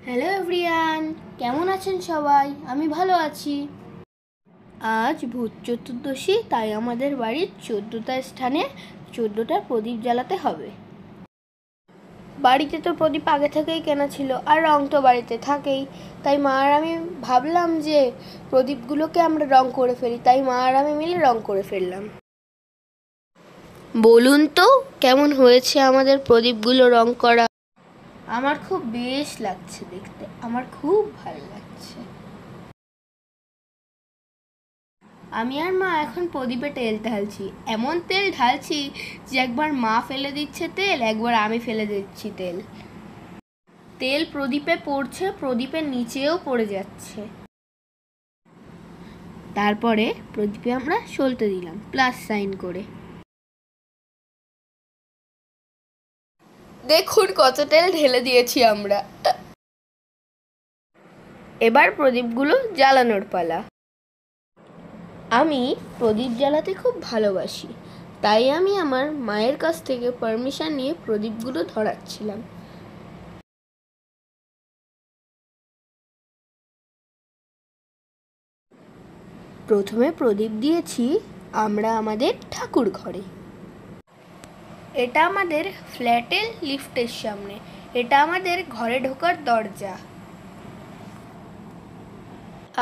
Hello everyone, কেমন আছেন সবাই? আমি ভালো আছি। আজ ভূত চতুর্দশী, তাই আমাদের বাড়ির 14টা স্থানে 14টা প্রদীপ জ্বালাতে হবে। বাড়িতে তো প্রদীপ আগে থেকেই কেনা ছিল, আর রং তো বাড়িতে থাকেই। তাই মা আর আমি ভাবলাম যে প্রদীপগুলোকে আমরা রং করে ফেলি, তাই মা আর আমি মিলে রং করে ফেললাম। বলুন তো কেমন হয়েছে আমাদের প্রদীপগুলো রং করা? আমার খুব বেশ লাগছে দেখতে, আমার খুব ভালো লাগছে। আমি আর মা এখন প্রদীপে তেল ঢালছি। এমন তেল ঢালছি যে একবার মা ফেলে দিচ্ছে তেল, একবার আমি ফেলে দিচ্ছি তেল। তেল প্রদীপে পড়ছে, প্রদীপের নিচেও পড়ে যাচ্ছে। তারপরে প্রদীপে আমরা সলতে দিলাম প্লাস সাইন করে। দেখুন কত তেল ঢেলে দিয়েছি আমরা। এবার প্রদীপগুলো জ্বালানোর পালা। আমি প্রদীপ জ্বালাতে খুব ভালোবাসি, তাই আমি আমার মায়ের কাছ থেকে পারমিশন নিয়ে প্রদীপগুলো ধরাচ্ছিলাম। প্রথমে প্রদীপ দিয়েছি আমরা আমাদের ঠাকুর ঘরে। এটা আমাদের ফ্ল্যাটের লিফটের সামনে, এটা আমাদের ঘরে ঢোকার দরজা।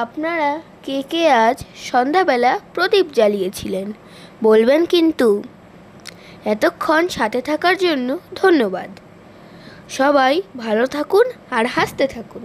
আপনারা কে কে আজ সন্ধ্যাবেলা প্রদীপ জ্বালিয়েছিলেন বলবেন কিন্তু। এতক্ষণ সাথে থাকার জন্য ধন্যবাদ। সবাই ভালো থাকুন আর হাসতে থাকুন।